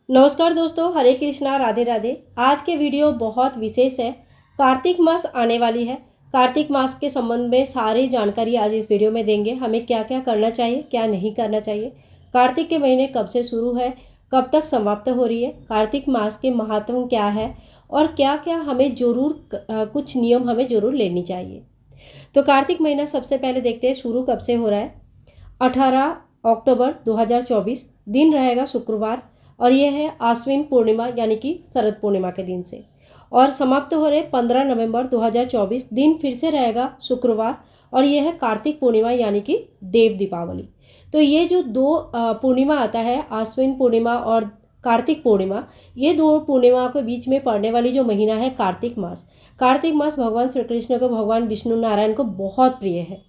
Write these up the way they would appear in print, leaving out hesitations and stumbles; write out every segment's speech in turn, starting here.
नमस्कार दोस्तों, हरे कृष्णा, राधे राधे। आज के वीडियो बहुत विशेष है। कार्तिक मास आने वाली है। कार्तिक मास के संबंध में सारी जानकारी आज इस वीडियो में देंगे। हमें क्या क्या करना चाहिए, क्या नहीं करना चाहिए, कार्तिक के महीने कब से शुरू है, कब तक समाप्त हो रही है, कार्तिक मास के महत्व क्या है और क्या क्या हमें कुछ नियम हमें ज़रूर लेनी चाहिए। तो कार्तिक महीना सबसे पहले देखते हैं शुरू कब से हो रहा है। 18 अक्टूबर 2024 दिन रहेगा शुक्रवार और यह है आश्विन पूर्णिमा यानी कि शरद पूर्णिमा के दिन से। और समाप्त हो रहे 15 नवंबर 2024 दिन फिर से रहेगा शुक्रवार और यह है कार्तिक पूर्णिमा यानी कि देव दीपावली। तो ये जो दो पूर्णिमा आता है, आश्विन पूर्णिमा और कार्तिक पूर्णिमा, ये दो पूर्णिमा के बीच में पड़ने वाली जो महीना है कार्तिक मास। कार्तिक मास भगवान श्री कृष्ण को, भगवान विष्णु नारायण को बहुत प्रिय है।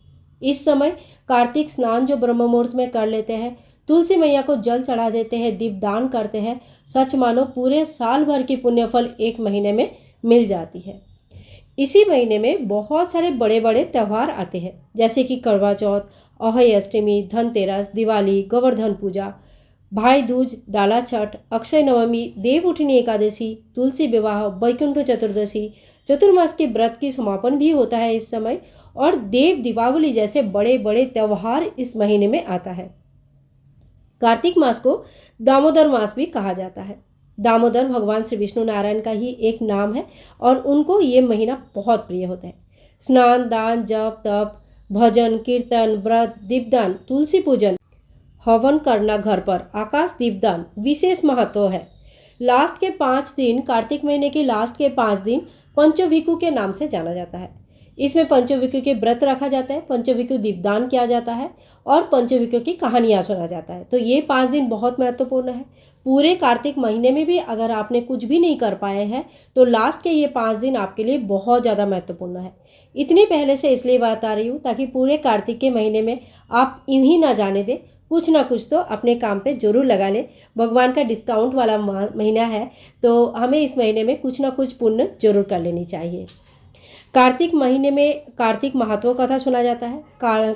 इस समय कार्तिक स्नान जो ब्रह्म मुहूर्त में कर लेते हैं, तुलसी मैया को जल चढ़ा देते हैं, दीपदान करते हैं, सच मानो पूरे साल भर की पुण्य फल एक महीने में मिल जाती है। इसी महीने में बहुत सारे बड़े बड़े त्यौहार आते हैं, जैसे कि करवा चौथ, अहोई अष्टमी, धनतेरस, दिवाली, गोवर्धन पूजा, भाई दूज, डाला छठ, अक्षय नवमी, देव उठनी एकादशी, तुलसी विवाह, वैकुंठ चतुर्दशी, चतुर्मास के व्रत की समापन भी होता है इस समय, और देव दीपावली जैसे बड़े बड़े त्यौहार इस महीने में आता है। कार्तिक मास को दामोदर मास भी कहा जाता है। दामोदर भगवान श्री विष्णु नारायण का ही एक नाम है और उनको ये महीना बहुत प्रिय होता है। स्नान, दान, जप, तप, भजन, कीर्तन, व्रत, दीपदान, तुलसी पूजन, हवन करना, घर पर आकाश दीपदान विशेष महत्व है। लास्ट के 5 दिन, कार्तिक महीने के लास्ट के 5 दिन पंचविकु के नाम से जाना जाता है। इसमें पंचविकु के व्रत रखा जाता है, पंचविकु दीपदान किया जाता है और पंचविकु की कहानियाँ सुना जाता है। तो ये 5 दिन बहुत महत्वपूर्ण है। पूरे कार्तिक महीने में भी अगर आपने कुछ भी नहीं कर पाए हैं तो लास्ट के ये 5 दिन आपके लिए बहुत ज़्यादा महत्वपूर्ण है। इतनी पहले से इसलिए बता रही हूँ ताकि पूरे कार्तिक के महीने में आप यूं ही ना जाने दें, कुछ ना कुछ तो अपने काम पे जरूर लगा लें। भगवान का डिस्काउंट वाला महीना है तो हमें इस महीने में कुछ ना कुछ पुण्य जरूर कर लेनी चाहिए। कार्तिक महीने में कार्तिक महत्व कथा सुना जाता है,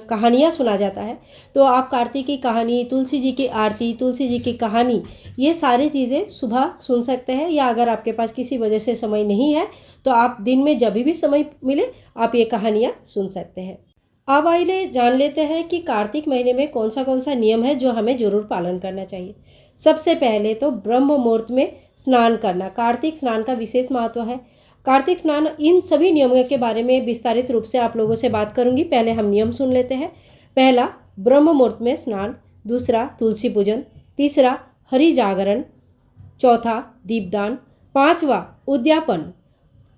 कहानियाँ सुना जाता है। तो आप कार्तिक की कहानी, तुलसी जी की आरती, तुलसी जी की कहानी, ये सारी चीज़ें सुबह सुन सकते हैं, या अगर आपके पास किसी वजह से समय नहीं है तो आप दिन में जब भी समय मिले आप ये कहानियाँ सुन सकते हैं। अब आइए जान लेते हैं कि कार्तिक महीने में कौन सा नियम है जो हमें जरूर पालन करना चाहिए। सबसे पहले तो ब्रह्म मुहूर्त में स्नान करना। कार्तिक स्नान का विशेष महत्व है। कार्तिक स्नान, इन सभी नियमों के बारे में विस्तारित रूप से आप लोगों से बात करूंगी। पहले हम नियम सुन लेते हैं। पहला, ब्रह्म मुहूर्त में स्नान। दूसरा, तुलसी पूजन। तीसरा, हरि जागरण। चौथा, दीपदान। पांचवा, उद्यापन।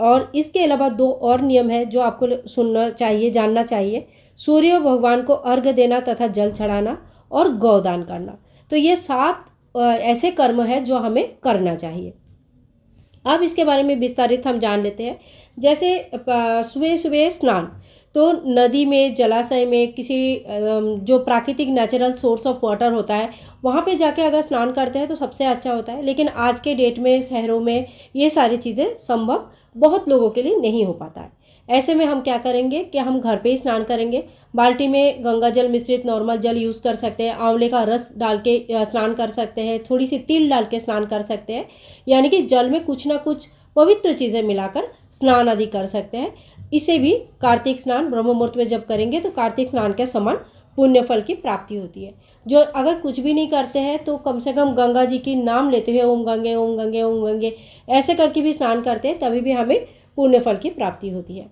और इसके अलावा 2 और नियम है जो आपको सुनना चाहिए, जानना चाहिए। सूर्य भगवान को अर्घ्य देना तथा जल चढ़ाना और गौदान करना। तो ये 7 ऐसे कर्म है जो हमें करना चाहिए। अब इसके बारे में विस्तारित हम जान लेते हैं। जैसे सुबह सुबह स्नान, तो नदी में, जलाशय में, किसी जो प्राकृतिक नेचुरल सोर्स ऑफ वाटर होता है वहाँ पे जाके अगर स्नान करते हैं तो सबसे अच्छा होता है। लेकिन आज के डेट में शहरों में ये सारी चीज़ें संभव बहुत लोगों के लिए नहीं हो पाता है। ऐसे में हम क्या करेंगे कि हम घर पे ही स्नान करेंगे। बाल्टी में गंगा जल मिश्रित नॉर्मल जल यूज़ कर सकते हैं, आंवले का रस डाल के स्नान कर सकते हैं, थोड़ी सी तिल डाल के स्नान कर सकते हैं। यानी कि जल में कुछ ना कुछ पवित्र चीज़ें मिलाकर स्नान आदि कर सकते हैं। इसे भी कार्तिक स्नान ब्रह्म मुहूर्त में जब करेंगे तो कार्तिक स्नान के समान पुण्य फल की प्राप्ति होती है। जो अगर कुछ भी नहीं करते हैं तो कम से कम गंगा जी की नाम लेते हुए ओम गंगे ओम गंगे ओम गंगे ऐसे करके भी स्नान करते हैं, तभी भी हमें पुण्य फल की प्राप्ति होती है।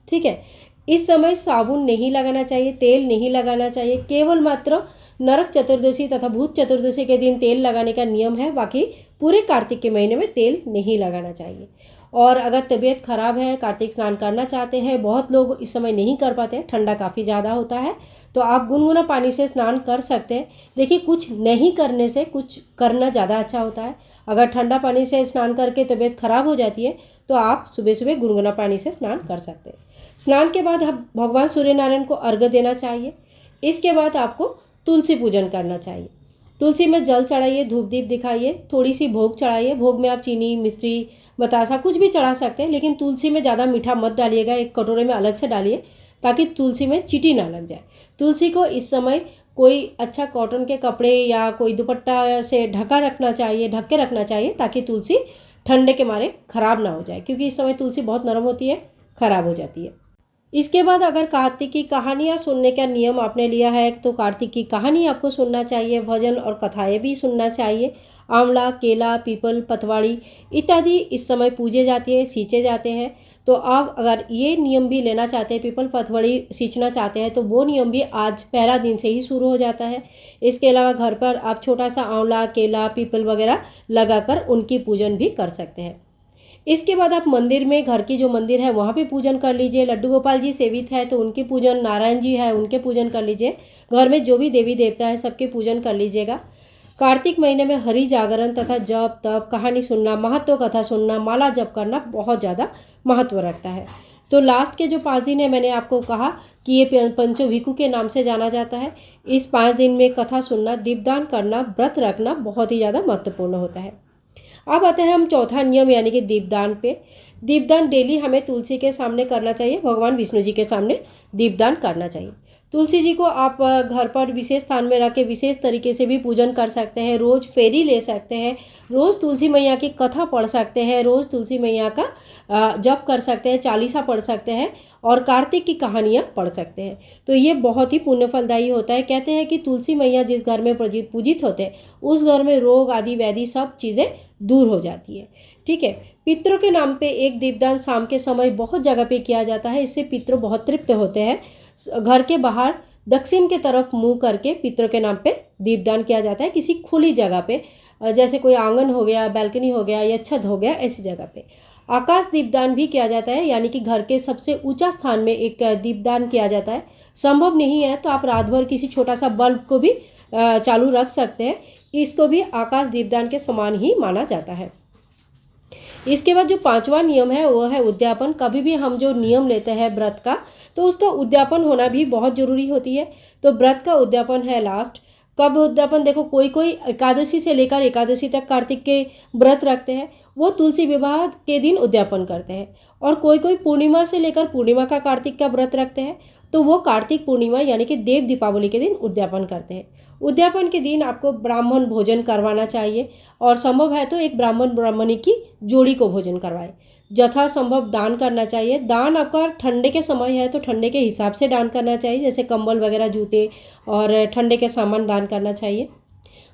ठीक है। इस समय साबुन नहीं लगाना चाहिए, तेल नहीं लगाना चाहिए। केवल मात्र नरक चतुर्दशी तथा भूत चतुर्दशी के दिन तेल लगाने का नियम है, बाकी पूरे कार्तिक के महीने में तेल नहीं लगाना चाहिए। और अगर तबीयत खराब है, कार्तिक स्नान करना चाहते हैं, बहुत लोग इस समय नहीं कर पाते हैं, ठंडा काफ़ी ज़्यादा होता है, तो आप गुनगुना पानी से स्नान कर सकते हैं। देखिए, कुछ नहीं करने से कुछ करना ज़्यादा अच्छा होता है। अगर ठंडा पानी से स्नान करके तबीयत खराब हो जाती है तो आप सुबह सुबह गुनगुना पानी से स्नान कर सकते हैं। स्नान के बाद हम भगवान सूर्य नारायण को अर्घ्य देना चाहिए। इसके बाद आपको तुलसी पूजन करना चाहिए। तुलसी में जल चढ़ाइए, धूप दीप दिखाइए, थोड़ी सी भोग चढ़ाइए। भोग में आप चीनी, मिश्री, बतासा कुछ भी चढ़ा सकते हैं, लेकिन तुलसी में ज़्यादा मीठा मत डालिएगा, एक कटोरे में अलग से डालिए ताकि तुलसी में चींटी ना लग जाए। तुलसी को इस समय कोई अच्छा कॉटन के कपड़े या कोई दुपट्टा से ढक के रखना चाहिए ताकि तुलसी ठंडे के मारे ख़राब ना हो जाए, क्योंकि इस समय तुलसी बहुत नरम होती है, ख़राब हो जाती है। इसके बाद अगर कार्तिक की कहानियाँ सुनने का नियम आपने लिया है तो कार्तिक की कहानी आपको सुनना चाहिए, भजन और कथाएं भी सुनना चाहिए। आंवला, केला, पीपल, पतवाड़ी इत्यादि इस समय पूजे जाती है, सींचे जाते हैं। तो आप अगर ये नियम भी लेना चाहते हैं, पीपल पतवाड़ी सींचना चाहते हैं, तो वो नियम भी आज पहला दिन से ही शुरू हो जाता है। इसके अलावा घर पर आप छोटा सा आंवला, केला, पीपल वगैरह लगाकर उनकी पूजन भी कर सकते हैं। इसके बाद आप मंदिर में, घर की जो मंदिर है वहाँ पे पूजन कर लीजिए। लड्डू गोपाल जी सेवित है तो उनके पूजन, नारायण जी है उनके पूजन कर लीजिए। घर में जो भी देवी देवता है सबके पूजन कर लीजिएगा। कार्तिक महीने में हरि जागरण तथा जप तप, कहानी सुनना, महत्व कथा सुनना, माला जप करना बहुत ज़्यादा महत्व रखता है। तो लास्ट के जो 5 दिन है, मैंने आपको कहा कि ये पंचोभिकु के नाम से जाना जाता है। इस 5 दिन में कथा सुनना, दीपदान करना, व्रत रखना बहुत ही ज़्यादा महत्वपूर्ण होता है। अब आते हैं हम चौथा नियम यानी कि दीपदान पे। दीपदान डेली हमें तुलसी के सामने करना चाहिए, भगवान विष्णु जी के सामने दीपदान करना चाहिए। तुलसी जी को आप घर पर विशेष स्थान में रख के विशेष तरीके से भी पूजन कर सकते हैं। रोज़ फेरी ले सकते हैं, रोज़ तुलसी मैया की कथा पढ़ सकते हैं, रोज़ तुलसी मैया का जप कर सकते हैं, चालीसा पढ़ सकते हैं और कार्तिक की कहानियाँ पढ़ सकते हैं। तो ये बहुत ही पुण्य फलदायी होता है। कहते हैं कि तुलसी मैया जिस घर में पूजित होते हैं उस घर में रोग आदि व्याधि सब चीज़ें दूर हो जाती है। ठीक है। पितरों के नाम पे एक दीपदान शाम के समय बहुत जगह पे किया जाता है। इससे पितरों बहुत तृप्त होते हैं। घर के बाहर दक्षिण के तरफ मुंह करके पितरों के नाम पे दीपदान किया जाता है, किसी खुली जगह पे, जैसे कोई आंगन हो गया, बैल्कनी हो गया या छत हो गया, ऐसी जगह पे। आकाश दीपदान भी किया जाता है, यानी कि घर के सबसे ऊंचा स्थान में एक दीपदान किया जाता है। संभव नहीं है तो आप रात भर किसी छोटा सा बल्ब को भी चालू रख सकते हैं। इसको भी आकाश दीपदान के समान ही माना जाता है। इसके बाद जो 5वां नियम है वो है उद्यापन। कभी भी हम जो नियम लेते हैं व्रत का, तो उसका उद्यापन होना भी बहुत ज़रूरी होती है। तो व्रत का उद्यापन है लास्ट। कब उद्यापन? देखो, कोई कोई एकादशी से लेकर एकादशी तक कार्तिक के व्रत रखते हैं, वो तुलसी विवाह के दिन उद्यापन करते हैं। और कोई कोई पूर्णिमा से लेकर पूर्णिमा का कार्तिक का व्रत रखते हैं, तो वो कार्तिक पूर्णिमा यानी कि देव दीपावली के दिन उद्यापन करते हैं। उद्यापन के दिन आपको ब्राह्मण भोजन करवाना चाहिए और संभव है तो एक ब्राह्मण ब्राह्मणी की जोड़ी को भोजन करवाए। यथासंभव दान करना चाहिए। दान आपका ठंडे के समय है तो ठंडे के हिसाब से दान करना चाहिए, जैसे कंबल वगैरह, जूते और ठंडे के सामान दान करना चाहिए।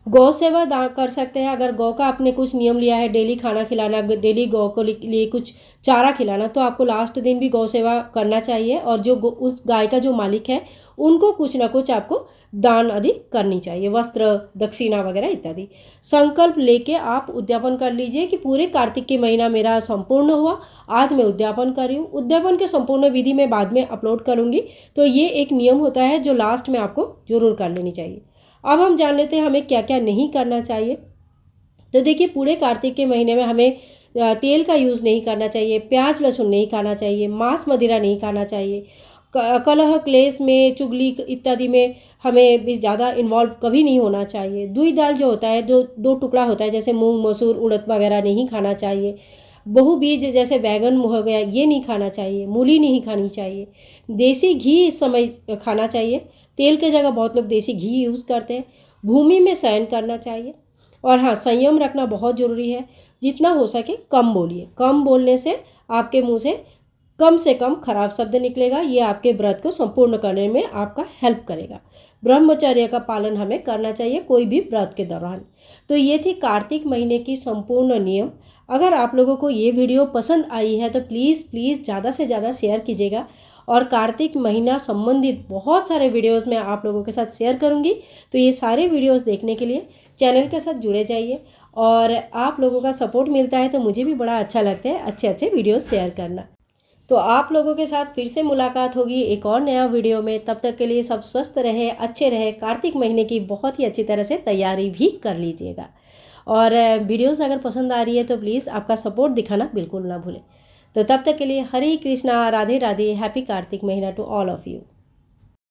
गौ सेवा दान कर सकते हैं। अगर गौ का आपने कुछ नियम लिया है, डेली खाना खिलाना, डेली गौ को लिए कुछ चारा खिलाना, तो आपको लास्ट दिन भी गौ सेवा करना चाहिए। और जो उस गाय का जो मालिक है उनको कुछ ना कुछ आपको दान आदि करनी चाहिए, वस्त्र, दक्षिणा वगैरह इत्यादि। संकल्प लेके आप उद्यापन कर लीजिए कि पूरे कार्तिक के महीना मेरा संपूर्ण हुआ, आज मैं उद्यापन कर रही हूँ। उद्यापन के संपूर्ण विधि मैं बाद में अपलोड करूँगी। तो ये एक नियम होता है जो लास्ट में आपको जरूर कर लेनी चाहिए। अब हम जान लेते हैं हमें क्या क्या नहीं करना चाहिए। तो देखिए, पूरे कार्तिक के महीने में हमें तेल का यूज़ नहीं करना चाहिए, प्याज लहसुन नहीं खाना चाहिए, मांस मदिरा नहीं खाना चाहिए, कलह क्लेश में, चुगली इत्यादि में हमें भी ज़्यादा इन्वॉल्व कभी नहीं होना चाहिए। दूई दाल जो होता है, जो 2 टुकड़ा होता है, जैसे मूंग, मसूर, उड़द वगैरह नहीं खाना चाहिए। बहुबीज जैसे बैगन हो गया, ये नहीं खाना चाहिए। मूली नहीं खानी चाहिए। देसी घी इस समय खाना चाहिए। तेल के जगह बहुत लोग देसी घी यूज़ करते हैं। भूमि में शयन करना चाहिए। और हाँ, संयम रखना बहुत ज़रूरी है। जितना हो सके कम बोलिए। कम बोलने से आपके मुंह से कम खराब शब्द निकलेगा। ये आपके व्रत को संपूर्ण करने में आपका हेल्प करेगा। ब्रह्मचर्य का पालन हमें करना चाहिए कोई भी व्रत के दौरान। तो ये थी कार्तिक महीने की संपूर्ण नियम। अगर आप लोगों को ये वीडियो पसंद आई है तो प्लीज़ ज़्यादा से ज़्यादा शेयर कीजिएगा। और कार्तिक महीना संबंधित बहुत सारे वीडियोस मैं आप लोगों के साथ शेयर करूंगी। तो ये सारे वीडियोस देखने के लिए चैनल के साथ जुड़े जाइए। और आप लोगों का सपोर्ट मिलता है तो मुझे भी बड़ा अच्छा लगता है अच्छे अच्छे वीडियोस शेयर करना। तो आप लोगों के साथ फिर से मुलाकात होगी एक और नया वीडियो में। तब तक के लिए सब स्वस्थ रहे, अच्छे रहे। कार्तिक महीने की बहुत ही अच्छी तरह से तैयारी भी कर लीजिएगा। और वीडियोस अगर पसंद आ रही है तो प्लीज़ आपका सपोर्ट दिखाना बिल्कुल ना भूलें। तो तब तक के लिए हरे कृष्णा, राधे राधे। हैप्पी कार्तिक महीना टू ऑल ऑफ यू।